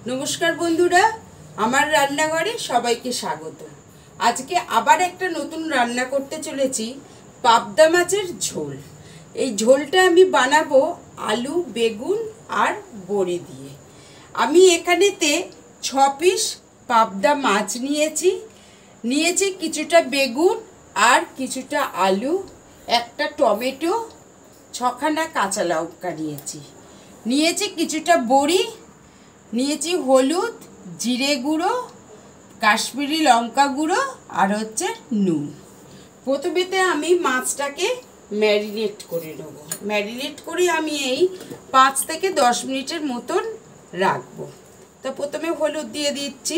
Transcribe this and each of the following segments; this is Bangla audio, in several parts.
नमस्कार बंधुरा आमार रान्नाघरे सबाइके स्वागत। आज के आबार एक नतून रान्ना करते चलेछि पाबदा माछेर झोल। এই ঝোলটা আমি বানাবো आलू बेगुन और बड़ी दिए। আমি এখানেতে 6 পিস পাবদা মাছ নিয়েছি কিছুটা বেগুন আর কিছুটা আলু, একটা টমেটো, 6খানা কাঁচা লঙ্কা নিয়েছি কিছুটা বড়ি নিয়েছি, হলুদ, জিরে গুঁড়ো, কাশ্মীরি লঙ্কা গুঁড়ো আর হচ্ছে নুন। প্রথমেতে আমি মাছটাকে ম্যারিনেট করে নেব। ম্যারিনেট করে আমি এই 5 থেকে 10 মিনিটের মতন রাখবো। তো প্রথমে হলুদ দিয়ে দিচ্ছি,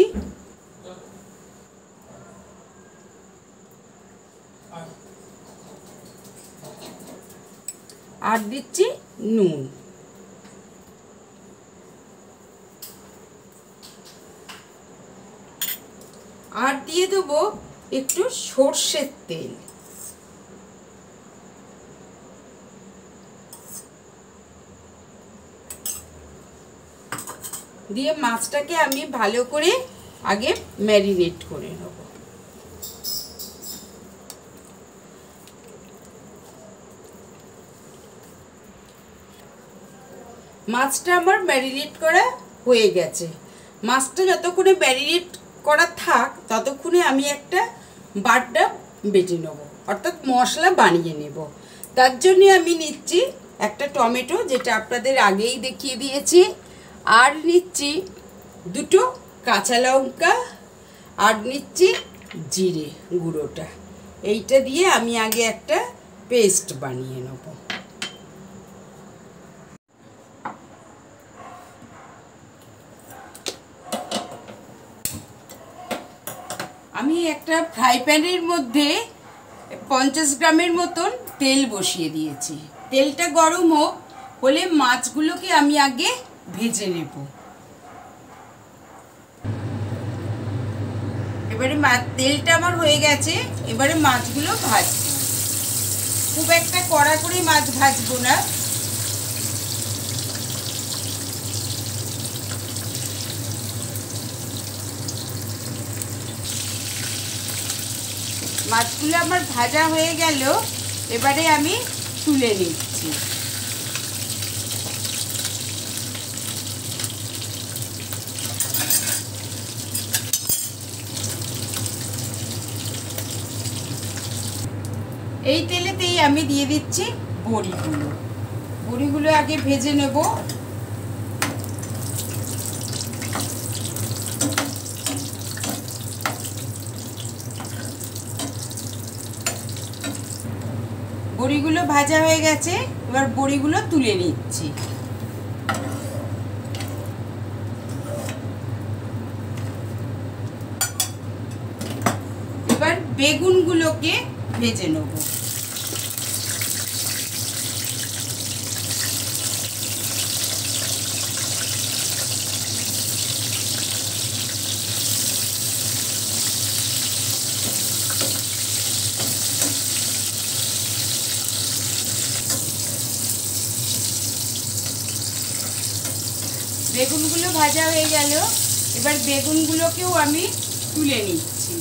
আর দিচ্ছি নুন, আর দিয়ে দেবো একটু সরষের তেল। দিয়ে মাছটাকে আমি ভালো করে আগে ম্যারিনেট করে নেব। মাছটা আমার ম্যারিনেট করা হয়ে গেছে। মাছটা যতক্ষণে ম্যারিনেট করা থাক ততক্ষণে আমি একটা বাটা বেটে নেব, অর্থাৎ মশলা বানিয়ে নেব। তার জন্য আমি নিচ্ছি একটা টমেটো, যেটা আপনাদের আগেই দেখিয়ে দিয়েছি, আর নিচ্ছি দুটো কাঁচা লঙ্কা, আর নিচ্ছি জিরে গুঁড়োটা। এইটা দিয়ে আমি আগে একটা পেস্ট বানিয়ে নেব। আমি একটা ফ্রাই প্যানের মধ্যে 50 গ্রামের মতন তেল বসিয়ে দিয়েছি। তেলটা গরম হলে মাছগুলোকে আমি আগে ভেজে নেব। এবারে তেলটা আমার হয়ে গেছে, এবারে মাছগুলো ভাজবো। খুব একটা কড়া করে মাছ ভাজবো না, মাছগুলো আমার ভাজা হয়ে গেল। এবারে আমি তুলে নিচ্ছি। এই তেলেতেই আমি দিয়ে দিচ্ছি বড়িগুলো আগে ভেজে নেব। বড়িগুলো ভাজা হয়ে গেছে, এবার বড়িগুলো তুলে নিচ্ছি। এবার বেগুনগুলোকে ভেজে নেব। বেগুনগুলো ভাজা হয়ে গেল, এবার বেগুনগুলোকেও আমি তুলে নিচ্ছি।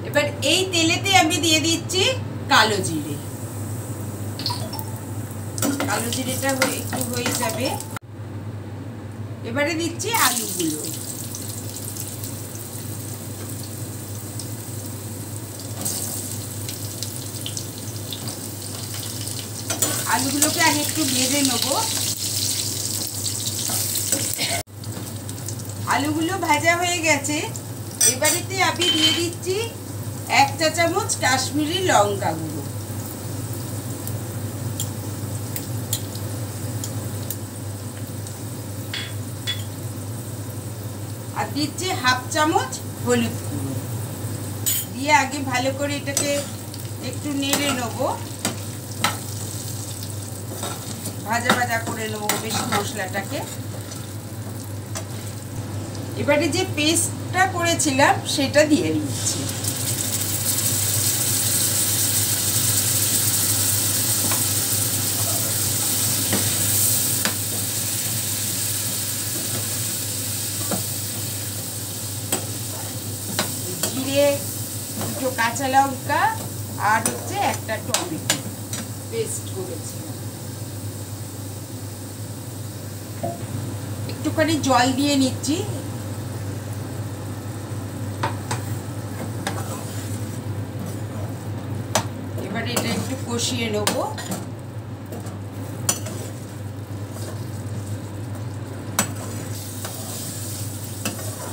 এবার এই তেলেতে আমি দিয়ে দিচ্ছি কালো জিরে। কালো জিরেটা একটু হয়ে যাবে, এবারে দিচ্ছি আলুগুলো। আলুগুলোকে আগে একটু ভেজে নেব। আলুগুলো ভাজা হয়ে গেছে, এবারেতে আমি দিয়ে দিচ্ছি 1 চা চামচ কাশ্মীরি লঙ্কা গুঁড়ো, আর দিচ্ছি 1/2 চামচ হলুদ গুঁড়ো। দিয়ে আগে ভালো করে এটাকে একটু নেড়ে নেব। ভাজা ভাজা করে নেবো বেশি মশলাটাকে। এবারে যে পেস্টটা করেছিলাম সেটা দিয়ে দিচ্ছি। জিরে, দুটো কাঁচা লঙ্কা আর হচ্ছে একটা টমেটো পেস্ট করেছিলাম। একটুখানি জল দিয়ে নিচ্ছি। এবারে এটা একটু কষিয়ে নেব।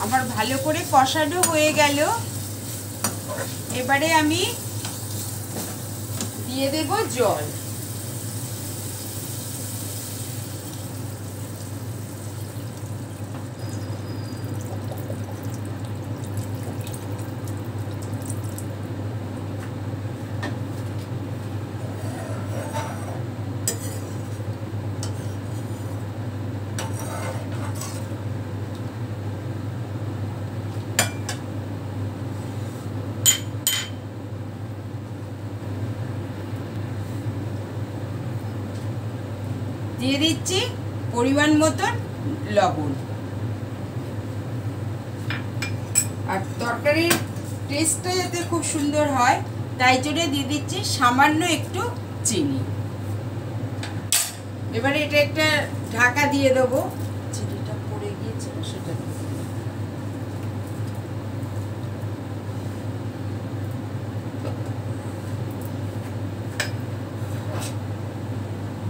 আমার ভালো করে কষানো হয়ে গেল। এবারে আমি দিয়ে দেব জল। দিয়ে দিচ্ছি পরিমাণ মতন লবণ। আর তরকারির টেস্টটা যাতে খুব সুন্দর হয় তাই জন্য দিয়ে দিচ্ছি সামান্য একটু চিনি। এবারে এটা একটা ঢাকা দিয়ে দেবো। চিনিটা পড়ে গিয়েছিল সেটা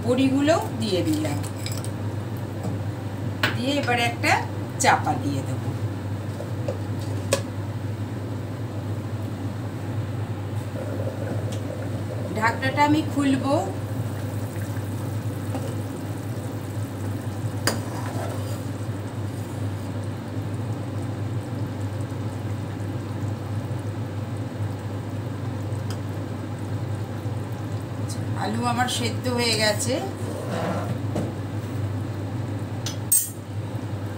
বড়িগুলো দিয়ে দিলাম। দিয়ে এবারে একটা চাপা দিয়ে দেবো। ঢাকনাটা আমি খুলবো। আলু আমার সেদ্ধ হয়ে গেছে।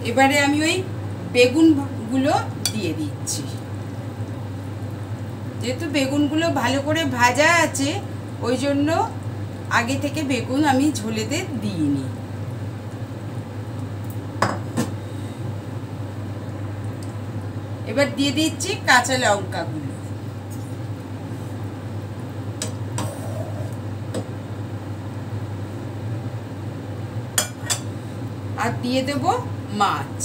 এবারে আমি ওই বেগুনগুলো দিয়ে দিচ্ছি। যেহেতু বেগুনগুলো ভালো করে ভাজা আছে ওই জন্য আগে থেকে বেগুন আমি ঝোলেতে দিইনি। এবার দিয়ে দিচ্ছি কাঁচা লঙ্কাগুলো। আর দিয়ে দেব মাছ।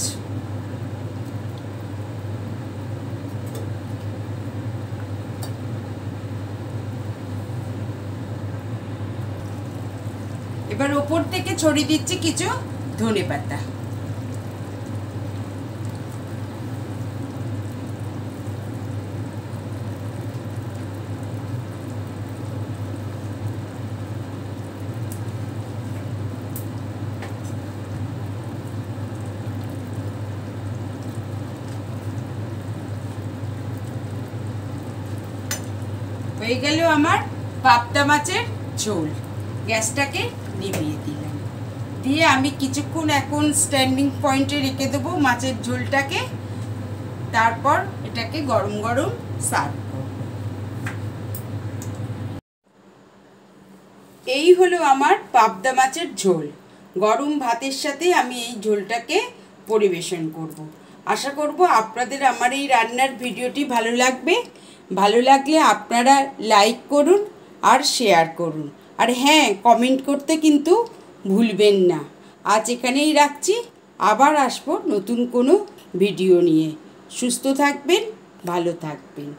এবার ওপর থেকে ছড়িয়ে দিচ্ছি কিছু ধনেপাতা। হয়ে গেল আমার পাবদা মাছের ঝোল। গ্যাসটাকে নিভিয়ে দিলাম। দিয়ে আমি কিছুক্ষণ এখন স্ট্যান্ডিং পয়েন্টে রেখে দেবো মাছের ঝোলটাকে। তারপর এটাকে গরম গরম সার্ভ করব। এই হলো আমার পাবদা মাছের ঝোল। গরম ভাতের সাথে আমি এই ঝোলটাকে পরিবেশন করব। আশা করব আপনাদের আমার এই রান্নার ভিডিওটি ভালো লাগবে। ভালো লাগলে আপনারা লাইক করুন আর শেয়ার করুন। আর হ্যাঁ, কমেন্ট করতে কিন্তু ভুলবেন না। আজ এখানেই রাখছি। আবার আসবো নতুন কোনো ভিডিও নিয়ে। সুস্থ থাকবেন, ভালো থাকবেন।